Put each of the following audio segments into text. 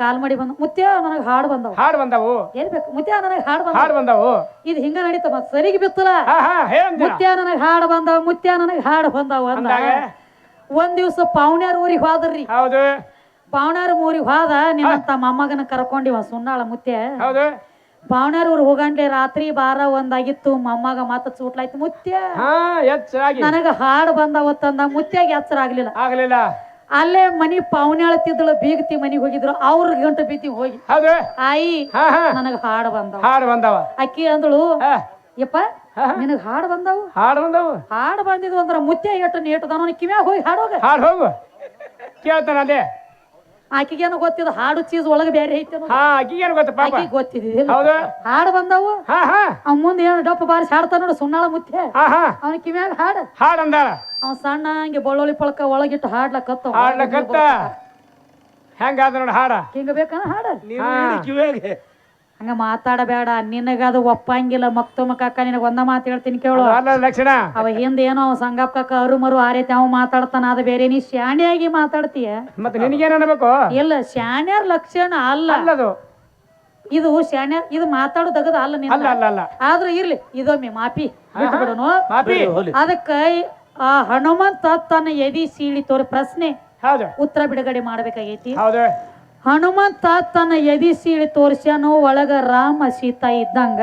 ಕಾಲ್ ಮಾಡಿ ಬಂದ ಮುತ್ಯ ನನಗೆ ಹಾಡು ಬಂದವು ಹೇಳ್ಬೇಕು ಮುತ್ಯ ನನಗೆ ಹಾಡು ಬಂದವು ಇದು ಹಿಂಗ ನಡೀತ ಮತ್ ಸರಿಗೆ ಬಿತ್ತಲ್ಲ ಮುತ್ಯ ನನಗೆ ಹಾಡು ಬಂದವು ಅಂದಾಗ ಒಂದ್ ದಿವ್ಸ ಪಾವಣ್ಯಾರ ಊರಿಗೆ ಹೋದ್ರಿ ಪಾವಣ್ಯಾರ ಊರಿಗೆ ಹೋದ ನಿನ್ನಂತ ಮೊಮ್ಮಗನ ಕರ್ಕೊಂಡಿವ ಸುನ್ನಾಳ ಮುತ್ಯ ಪಾವಣ್ಯಾರ ಊರ್ ಹೋಗಂಡ್ಲೆ ರಾತ್ರಿ 12 ಆಗಿತ್ತು ಮೊಮ್ಮಗ ಮಾತ ಚೂಟ್ಲಾಯ್ತು ಮುತ್ಯ ನನಗ ಹಾಡು ಬಂದವತ್ತಂದ ಮುತ್ಯಾಗ ಎಚ್ಚರ ಆಗ್ಲಿಲ್ಲ ಅಲ್ಲೇ ಮನಿ ಪಾವನ್ಯಾಳ ತಿದ್ದಳು ಬೀಗತಿ ಮನಿಗೆ ಹೋಗಿದ್ರು ಅವ್ರ ಗಂಟು ಬಿತ್ತಿ ಹೋಗಿ ಆಯಿ ನನಗ ಹಾಡು ಬಂದವ ಅಕ್ಕಿ ಅಂದಳು ಯಪ್ಪ ನಿನಗ ಹಾಡು ಬಂದಿದ್ವು ಅಂದ್ರ ಮುತ್ಯ ಎಟ್ಟು ನೇಟದನ ಕಿವ್ಯಾಗ ಹೋಗಿ ಹಾಡೋಗ ಕೇಳ್ತಾನ ಅದೇ ಆಕಿಗೇನು ಗೊತ್ತಿದ ಹಾಡು ಚೀಸ್ ಒಳಗೆ ಬೇರೆ ಐತೆ ಗೊತ್ತಿದ್ದಿಲ್ಲ ಹಾಡು ಬಂದವು ಅವ್ ಮುಂದೆ ಏನು ಡಪ್ಪ ಬಾರಿಸಿ ಹಾಡ್ತಾನ ನೋಡು ಸುಣ್ಣಾಳ ಮುತ್ಯ ಅವನ ಕಿವ್ಯಾಗ ಹಾಡಂದಾಳ ಅವ್ ಸಣ್ಣ ಹಂಗೆ ಬಳ್ಳೊಳ್ಳಿ ಪಳಕ ಒಳಗಿಟ್ಟು ಹಾಡ್ಲಕತ್ತ ಹೆಂಗಾದ ನೋಡ ಹಾಡ ಹಿಂಗ ಬೇಕನ ಹಾಡ ಹಂಗ ಮಾತಾಡಬೇಡ ನಿನಗದು ಒಪ್ಪಂಗಿಲ್ಲ ಮಕ್ತುಮ ಕಾಕ ನಿನಗ ಒಂದ ಮಾತು ಹೇಳ್ತೀನಿ ಕೇಳು ಲಕ್ಷಣ ಅವ ಹಿಂದೆ ಏನೋ ಸಂಗಪ್ಪ ಕಾಕ ಅರುಮರು ಆ ರೀತಿ ಅವ ಮಾತಾಡ್ತಾನ ಅದ ಬೇರೆ ನೀ ಶಾಣ್ಯಾಗಿ ಮಾತಾಡ್ತೀಯ ಮತ್ತೆ ನಿನಗೇನ್ ಅನ್ಬೇಕು ಇಲ್ಲ ಶಾಣ್ಯಾರ ಲಕ್ಷಣ ಅಲ್ಲ ಇದು ಶಾಣ್ಯಾರ ಇದು ಮಾತಾಡೋದಗದ ಅಲ್ಲ ಆದ್ರೂ ಇರ್ಲಿ ಇದೊಮ್ಮೆ ಮಾಪಿ ಬಿಟ್ಬಿಡೋನು ಅದಕ್ಕ ಆ ಹನುಮಂತ ತನ್ನ ಎದಿ ಸೀಳಿ ತೋರಿ ಪ್ರಶ್ನೆ ಉತ್ತರ ಬಿಡುಗಡೆ ಮಾಡ್ಬೇಕಾಗೈತಿ ಹನುಮಂತ ತನ್ನ ಎದಿ ಸೀಳಿ ತೋರ್ಸ್ಯಾನು ಒಳಗ ರಾಮ ಸೀತಾ ಇದ್ದಂಗ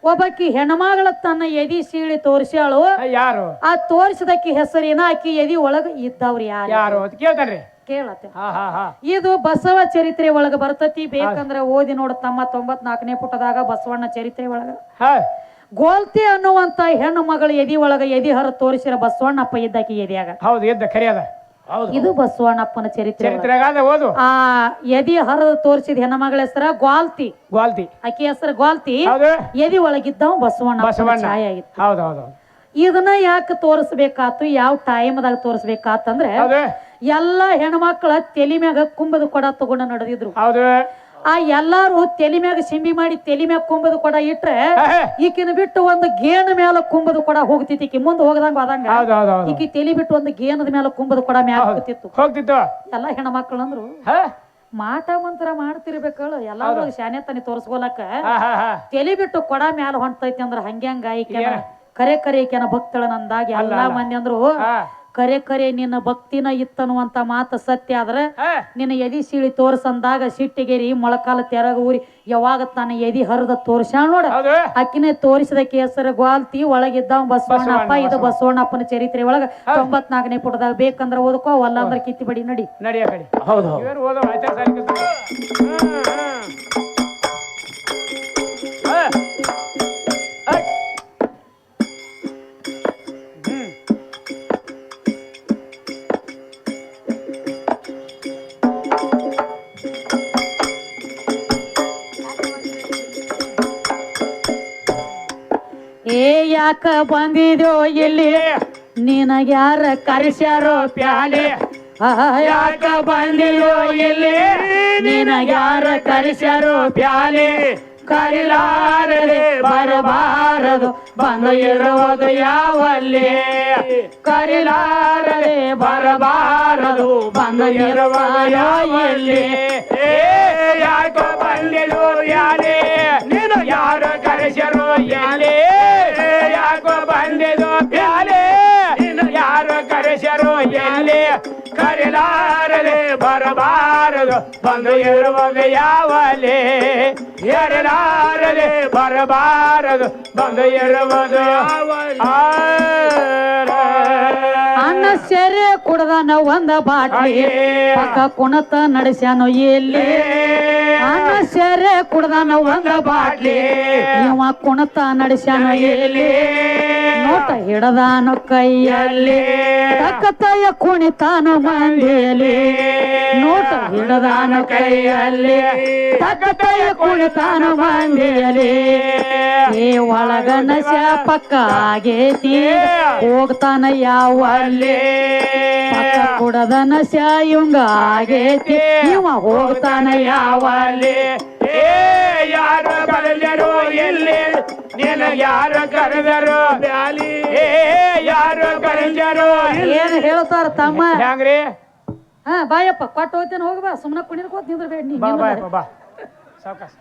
ಒಬ್ಬಾಕಿ ಹೆಣ್ಮಗಳ ತನ್ನ ಎದಿ ಸೀಳಿ ತೋರ್ಸ್ಯಾಳು ಯಾರು ಆ ತೋರ್ಸಿದಕ್ಕಿ ಹೆಸರಿನ ಆಕಿ ಎದಿ ಒಳಗ ಇದ್ದವ್ರು ಯಾರು ಕೇಳ್ತಾರ್ರಿ ಕೇಳತ್ತೆ ಇದು ಬಸವ ಚರಿತ್ರೆ ಒಳಗ ಬರ್ತತಿ ಬೇಕಂದ್ರ ಓದಿ ನೋಡ ತಮ್ಮ 94ನೇ ಪುಟದಾಗ ಬಸವಣ್ಣ ಚರಿತ್ರೆ ಒಳಗ ಗೋಲ್ತಿ ಅನ್ನುವಂತ ಹೆಣ್ಣು ಮಗಳ ಎದಿ ಒಳಗ ಎದಿ ಹರ ತೋರಿಸಿರ ಬಸವಣ್ಣಪ್ಪ ಇದ್ದಾಕಿ ಎದಿಯಾಗ ಇದು ಬಸವಣ್ಣಪ್ಪನ ಚರಿತ್ರೆ ಆ ಎದಿ ಹರದ ತೋರಿಸಿದ ಹೆಣ್ಮಗಳ ಹೆಸರ ಗ್ವಾಲ್ತಿ ಆಕಿ ಹೆಸರು ಗ್ವಾಲ್ತಿ ಎದಿ ಒಳಗಿದ್ದವ ಬಸವಣ್ಣ ಛಾಯ ಆಗಿತ್ತು ಇದನ್ನ ಯಾಕೆ ತೋರಿಸ್ಬೇಕಾತು ಯಾವ ಟೈಮ್ದಾಗ ತೋರಿಸ್ಬೇಕಾತಂದ್ರೆ ಎಲ್ಲಾ ಹೆಣ್ಮಕ್ಳ ತಲೆ ಮ್ಯಾಗ ಕುಂಭದ ಕೊಡ ತಗೊಂಡ ನಡೆದಿದ್ರು ಆ ಎಲ್ಲಾರು ತಲೆ ಮ್ಯಾಗ ಸಿಂಬಿ ಮಾಡಿ ತಲೆ ಮ್ಯಾಗ ಕುಂಭದ ಕೊಡ ಇಟ್ರೆ ಈಕಿನ ಬಿಟ್ಟು ಒಂದು ಗೇಣ ಮ್ಯಾಲ ಕುಂಭದ ಕೊಡ ಹೋಗ್ತಿತ್ತು ಈಕಿ ಮುಂದೆ ಹೋಗದಂಗ ಈಕಿ ತಲೆ ಬಿಟ್ಟು ಒಂದು ಗೇಣದ ಮ್ಯಾಲ ಕುಂಭದ ಕೊಡ ಮ್ಯಾಲ ಹೋಗ್ತಿತ್ತು ಎಲ್ಲಾ ಹೆಣ್ಮಕ್ಳು ಅಂದ್ರು ಮಾಟ ಮಂತ್ರ ಮಾಡ್ತಿರ್ಬೇಕಳು ಎಲ್ಲಾರು ಶಾನ್ಯತನಿ ತೋರ್ಸ್ಕೊಲಕ್ಕ ತಲೆ ಬಿಟ್ಟು ಕೊಡ ಮ್ಯಾಲ ಹೊಂಟೈತಿ ಅಂದ್ರ ಹಂಗ್ಯಾಂಗ ಈಕೆನ ಕರೆ ಈಕೆನ ಭಕ್ತಳ ನಂದಾಗ ಎಲ್ಲಾ ಮಂದಿ ಅಂದ್ರು ಕರೆ ನಿನ್ನ ಭಕ್ತಿನ ಇತ್ತನ್ನುವಂತ ಮಾತು ಸತ್ಯ ಆದ್ರೆ ನಿನ್ನ ಎದಿ ಸೀಳಿ ತೋರ್ಸಂದಾಗ ಸಿಟ್ಟಿಗೇರಿ ಮೊಳಕಾಲ ತೆರಗ ಊರಿ ಯಾವಾಗ ತಾನ ಎದಿ ಹರಿದ ತೋರ್ಸ್ಯಾಳ ನೋಡ ಅಕ್ಕಿನೇ ತೋರಿಸಿದಕ್ಕೆ ಹೆಸರು ಗ್ವಾಲ್ತಿ ಒಳಗಿದ್ದ ಬಸವಣ್ಣಪ್ಪ ಇದು ಬಸವಣ್ಣಪ್ಪನ ಚರಿತ್ರೆ ಒಳಗ 94ನೇ ಪುಟದಾಗ ಬೇಕಂದ್ರ ಓದ್ಕೋ ಅಲ್ಲ ಅಂದ್ರ ಕಿತ್ತಿ ಬಡಿ ನಡಿ ಯಾಕ ಬಂದಿದ್ಯೋ ಇಲ್ಲಿ ನಿನಗ್ಯಾರ ಕರೆಸ್ಯಾರೋ ಪ್ಯಾಲೆ ಯಾಕ ಬಂದಿದ್ಯೋ ಇಲ್ಲಿ ನಿನಗ್ಯಾರ ಕರೆಸ್ಯಾರೋ ಪ್ಯಾಲೆ ಕರಿಲಾರದೆ ಬರಬಾರದು ಬಂದು ಇರುವುದು ಯಾವಲ್ಲಿ ಕರಿಲಾರದೆ ಬರಬಾರದು ಬಂದು ಇರುವುದು ಯಾವಲ್ಲಿ ಯಾಕ ಬಂದಿದ್ಯೋ ಯಾಲೆ ನೀನು ಯಾರ ಕರೆಸ್ಯಾರೋ ಯಾಲೆ ಯಾಕೋ ಬಂದಿದೋ ಪ್ಯಾಲೆ ಯಾರು ಕರೆಸರು ಎಲ್ಲಿ ಕರಿಲಾರದೆ ಬರಬಾರದು ಬಂದು ಇರುವಾಗ ಯಾವಲ್ಲಿ ಎರಲಾರದೆ ಬರಬಾರದು ಬಂದು ಇರುವುದು ಅನ್ನ ಸೆರೆ ಕುಡ್ದಾನ ಒಂದ ಬಾಟ್ಲಿ ಪಕ್ಕ ಕುಣತ ನಡೆಸ್ಯಾನು ಎಲ್ಲಿ ಅನ್ನ ಸೆರೆ ಕುಡ್ದಾನ ಒಂದ ಬಾಟ್ಲಿ ಇವ ಕುಣತ ನಡೆಸ್ಯಾನು ಎಲ್ಲಿ ನೋಟ ಹಿಡದಾನು ಕೈಯಲ್ಲಿ ತಕ್ಕತಯ ಕುಣಿತಾನು ಮಂದಿಯಲ್ಲಿ ನೋಟ ಹಿಡದಾನು ಕೈಯಲ್ಲಿ ತಕ್ಕತಯ ಕುಣಿತಾನು ಮಂದಿಯಲ್ಲಿ ಏ ಒಳಗ ನಶ ಪಕ್ಕ ಆಗೇತಿ ಹೋಗ್ತಾನ ಯಾವಲ್ಲಿ ಪಕ್ಕ ಕುಡದ ನಶ ಇವಂಗ ಆಗೇತಿ ಇವ ಹೋಗ್ತಾನ ಯಾವಲ್ಲಿ ಯಾರು ಕರೆದರು ಎಲ್ಲಿ ನೀನು ಯಾರು ಕರೆದರು ಬ್ಯಾಲಿ ಯಾರು ಕರೆದರು ಏನ್ ಹೇಳ್ತಾರ ತಮ್ಮ ಹೆಂಗ್ರಿ ಹಾ ಬಾಯಪ್ಪ ಕೊಟ್ಟು ಹೋಗ್ತೇನೆ ಹೋಗಿ ಬಾ ಸುಮ್ಮನೆ ಕುಣಿರ್ಕೋತ ನಿಂದ್ರಬೇಡ ನೀ ಬಾ ಬಾ ಬಾ ಸಾವಕಾಶ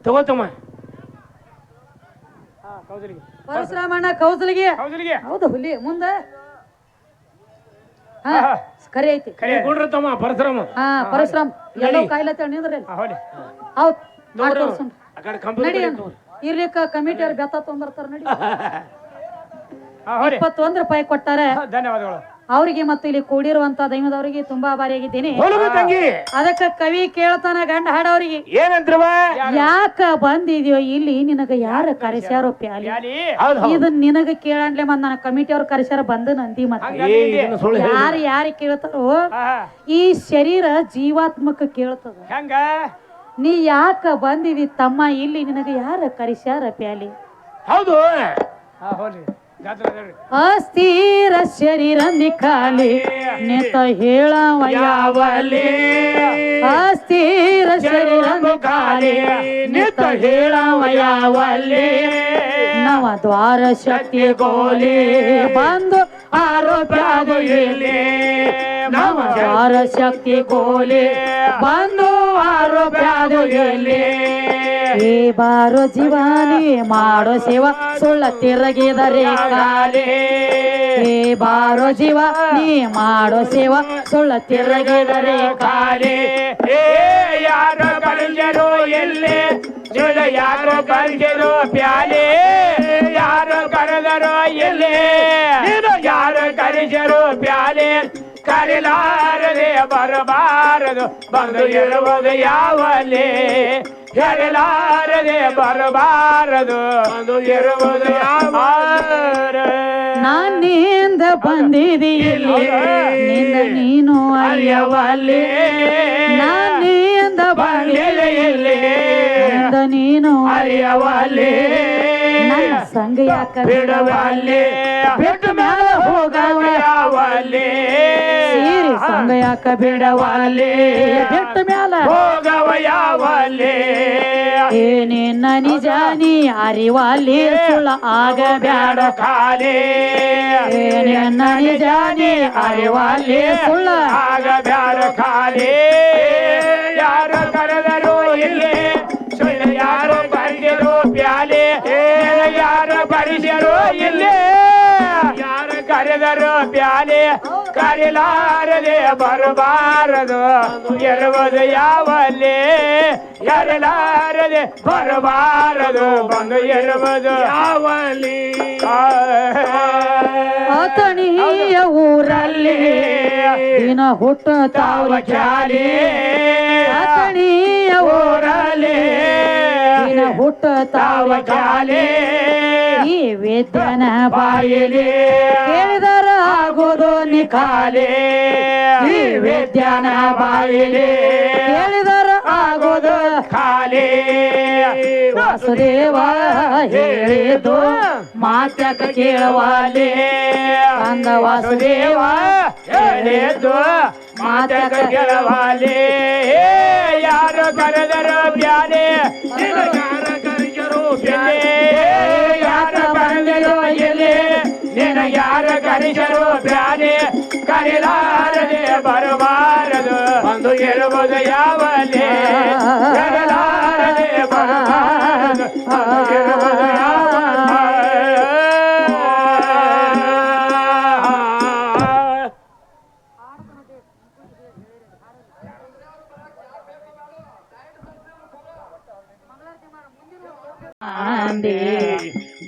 ತಗೋತಮ್ಮ ಕೌಸಲಿಗೆ ಪರಶುರಾಮಣ್ಣ ಕೌಸಲಿಗೆ ಕೌಸಲಿಗೆ ಹೌದು ಹುಲಿ ಮುಂದ ಹಾ ಕರೆ ಐತಿ ಕೊಡ್ರತಮ್ಮ ಪರಶುರಾಮ ಹಾ ಪರಶುರಾಮ್ ಎಲ್ಲೋ ಕಾಯಿಲತ್ತ ನಿಂದ್ರಿ ಹೌದ್ ನಡಿ ಇರ್ಲಿಕ್ಕ ಕಮಿಟಿ ಅವ್ರು ಬೆತ್ತ ತೊಂದಿರ್ತಾರ ನಡಿ 21 ರೂಪಾಯಿ ಕೊಟ್ಟಾರೆ ಧನ್ಯವಾದಗಳು ಅವ್ರಿಗೆ ಮತ್ತು ಇಲ್ಲಿ ಕೂಡಿರುವಂತ ದೈವದವರಿಗೆ ತುಂಬಾ ಭಾರಿಯಾಗಿದ್ದೀನಿ ತಂಗಿ ಅದಕ್ಕ ಕವಿ ಕೇಳ್ತಾನ ಗಂಡ ಹಾಡವ್ರಿಗೆ ಏನಂತ್ರವ ಯಾಕ ಬಂದಿದ್ಯೋ ಇಲ್ಲಿ ನಿನಗ ಯಾರ ಕರೆಸ್ಯಾರೋ ಪ್ಯಾಲಿ ಇದನ್ ನಿನಗ ಕೇಳಂಡ್ಲೆ ಮತ್ ನನ್ನ ಕಮಿಟಿ ಅವ್ರ ಕರೆಸ್ಯಾರ ಬಂದ ನಂದಿ ಮತ್ತೆ ಯಾರು ಕೇಳ್ತಾರೋ ಈ ಶರೀರ ಜೀವಾತ್ಮಕ ಕೇಳ್ತದ ಹೆಂಗ ನೀ ಯಾಕ ಬಂದಿದಿ ತಮ್ಮ ಇಲ್ಲಿ ನಿನಗ ಯಾರ ಕರೆಸ್ಯಾರ ಪ್ಯಾಲಿ ಹೌದು ಅಸ್ಥಿರ ಶರೀರ ನಿಖಾಲಿ ನಿತ ಹೇಳವ ಯಾವಲಿ ಅಸ್ಥಿರ ಶರೀರ ನಿಖಾಲಿ ನಿತ ಹೇಳವ ಯಾವಲಿ ನವ ದ್ವಾರ ಶಕ್ತಿ ಗೋಲಿ ಬಂದು ಆರೋಪ್ಯಾದು ಇಲ್ಲಿ ನವ ದ್ವಾರ ಶಕ್ತಿ ಗೋಲಿ ಬಂದು ಆರೋಪ್ಯಾದು ಇಲ್ಲಿ ಏ ಬಾರೋ ಜೀವಾನಿ ಮಾಡೋ ಸೇವಾ ಸುಳ್ಳ ತಿರುಗಿದರೆ ಕಾಲೇ ಏ ಬಾರೋ ಜೀವ ನೀ ಮಾಡೋ ಸೇವಾ ಸುಳ್ಳ ತಿರುಗಿದರೆ ಕಾಲೇ ಏ ಯಾರು ಕಳಿಸರು ಎಲ್ಲಿ ಸುಳ್ಳ ಯಾರು ಕಳಿಸರು ಪ್ಯಾಲೆ ಯಾರು ಕರೆದರು ಎಲ್ಲಿ ಯಾರು ಕಳಿಸರು ಪ್ಯಾಲೆ ಕರಿಲಾರದೆ ಬರಬಾರದು ಬಂದು ಇರುವುದು ಯಾವಲ್ಲಿ ಹೇಳಲಾರದೆ ಬರಬಾರದು ಬಂದು ಇರುವುದು ಯಾವ ನಾನಿಂದ ಬಂದಿದೆಯಲ್ಲಿ ನಿಂದ ನೀನು ಅರಿಯವಲ್ಲಿ ನಾನಿಂದ ಬಂದಿದೆಯಲ್ಲಿ ನಿಂದ ನೀನು ಅರಿಯವಲ್ಲಿ ನನ್ನ ಸಂಗ ಯಾಕ ಬಿಡವಲ್ಲಿ ಬಿಟ್ಟು ಮೇಲೆ ಹೋಗವ ಯಾವಲ್ಲಿ ಸೀರಿ ಸಂಗ ಯಾಕ ಬಿಡವಲ್ಲಿ ಬಿಟ್ಟ ಮ್ಯಾಲ ಹೋಗವ ಯಾವಲ್ಲಿ ಏನೇನ ನಿಜ ನೀ ಅರಿವಲ್ಲಿ ಸುಳ್ಳ ಆಗ ಬ್ಯಾಡ ಖಾಲಿ ಏನೇನ ನಿಜ ನೀ ಅರಿವಲ್ಲಿ ಸುಳ್ಳ ಆಗ ಬ್ಯಾಡ ಖಾಲಿ ಯಾರು ಕರೆದರು ಇಲ್ಲಿ ಸುಳ್ಳು ಯಾರು ಬರಿದರು ಪ್ಯಾಲೆ ಯಾರು ಬರಿದರು ಇಲ್ಲಿ ಯಾರು ಕರೆದರು ಪ್ಯಾಲೆ ಕರಿಲಾರದೆ ಬರಬಾರದು ಇರುವುದು ಯಾವಲ್ಲಿ ಎರಲಾರದೆ ಬರಬಾರದು ಬಂದು ಇರುವುದು ಯಾವಲ್ಲಿ ಅತಣಿಯ ಊರಲ್ಲಿ ದಿನ ಹುಟ್ಟ ತಾವ ಚಾಲಿ ಅತಣಿಯ ಊರಲ್ಲಿ ದಿನ ಹುಟ್ಟ ತಾವ ಚಾಲಿ ಈ ವೇದ್ಯನ ಬಾಯಿಲಿ ಕೇಳಿದರ ಆಗೋದು ನಿಖಾಲಿ ಈ ವೇದ್ಯನ ಬಾಯಿಲಿ ಕೇಳಿದರ ಆಗೋದು ಖಾಲಿ ವಾಸುದೇವ ಹೇಳಿದ್ದು ಮಾತ್ಯಾಕ ಕೇಳವಾಲಿ ಅಂದ ವಾಸುದೇವ ಹೇಳಿದ್ದು ಮಾತಕ ಗೆಳವಾಲಿ ಯಾರು ಕರೆದರು ಬ್ಯಾಲೆ ಯಾರು ಕರೆದರು ಬ್ಯಾಲೆ ಯಾರು ಕರೆದರು ಎಲ್ಲಿ ನಿನ ಯಾರು ಕರೆದರು ಬ್ಯಾಲೆ ಕರೆಲಾರದೆ ಬರಬಾರದು ಬಂದು ಇರುವುದು ಯಾವಲ್ಲಿ ಕರೆಲಾರದೆ ಬರಬಾರದು ಬಂದು ಇರುವುದು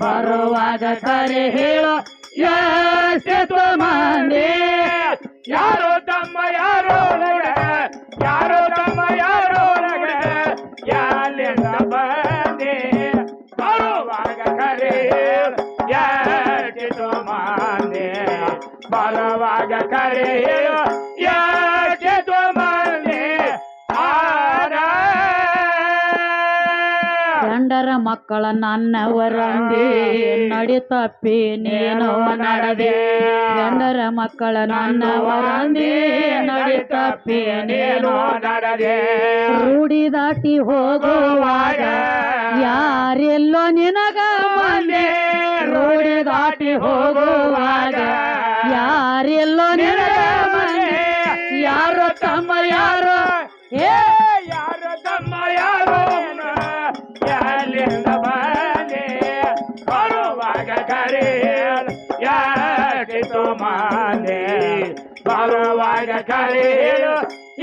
ಬರುವಾಗ ಕರೆ ಹೇಳೋ ಎಷ್ಟು ಮಂದಿ ಯಾರೋ ತಮ್ಮ ಯಾರೋ ನಡ ಯಾರೋ ತಮ್ಮ ಯಾರೋ ನಡ ಯಾಲಿಂದ ಬಂದೆ ಬರುವಾಗ ಕರೆ ಎಷ್ಟು ಮಂದಿ ಬರುವಾಗ ಕರೆ ಎಷ್ಟು ಮಂದಿ ಗಂಡರ ಮಕ್ಕಳ ನನ್ನವರಂದಿ ನಡಿ ತಪ್ಪಿ ನೀನು ನಡೆದೆ ಗಂಡರ ಮಕ್ಕಳ ನನ್ನವರಂದಿ ನಡಿ ತಪ್ಪಿ ನೀನು ನಡೆದೆ ರೂಢಿ ದಾಟಿ ಹೋಗುವಾಗ ಯಾರೆಲ್ಲೋ ನಿನಗ ಬಂದೆ ರೂಢಿ ದಾಟಿ ಹೋಗುವಾಗ ಯಾರೆಲ್ಲೋ ನಿನಗ ಮನೆ ಯಾರೋ ತಮ್ಮ ಯಾರೋ ಏ ಯಾರು ತಮ್ಮ ಯಾರು ಎಲ್ಲಿಂದ ಬಂದೆ ಬರುವಾಗ ಕರೆಯಲು ಯಾಟಿತು ಮಂದೆ ಬರುವಾಗ ಕರೆಯಲು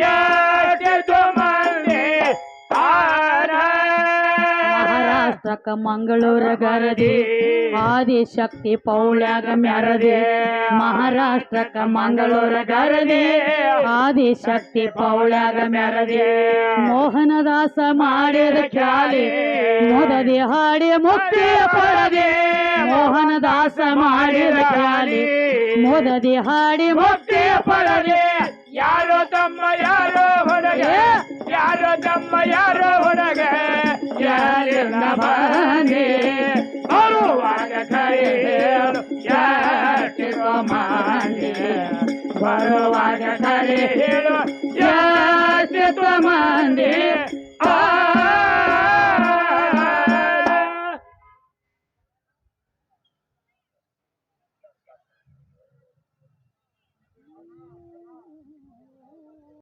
ಯಾಟಿತು ಮಂದೆ ಮಹಾರಾಷ್ಟ್ರಕ್ಕ ಮಂಗಳೂರ ಗರದಿ ಆದಿಶಕ್ತಿ ಪೌಳ್ಯಾಗ ಮೆರದೆ ಮಹಾರಾಷ್ಟ್ರಕ್ಕ ಮಂಗಳೂರ ಗರದಿ ಆದಿಶಕ್ತಿ ಪೌಳ್ಯಾಗ ಮೆರದೆ ಮೋಹನದಾಸ ಮಾಡಿದ ಖ್ಯಾಲಿ ಮೊದದಿ ಹಾಡಿ ಮುಕ್ತಿ ಪಡೆದೆ ಮೋಹನದಾಸ ಮಾಡಿದ ಖ್ಯಾಲಿ ಮೊದದಿ ಹಾಡಿ ಮುಕ್ತಿ ಪಡೆದೆ ಯಾರೋ ತಮ್ಮ ಯಾರೋ ಹೊರಗೆ ಯಾರೋ ತಮ್ಮ ಯಾರೋ ಹೊರಗೆ ಯಾರಿಂದ ಬಂದೆ ಬರುವಾಗ ಕರೆಯಲು ಯಾಟಿರೋ ಮಂದೆ ಬರುವಾಗ ಕರೆಯಲು ಯಾಟಿರೋ ಮಂದೆ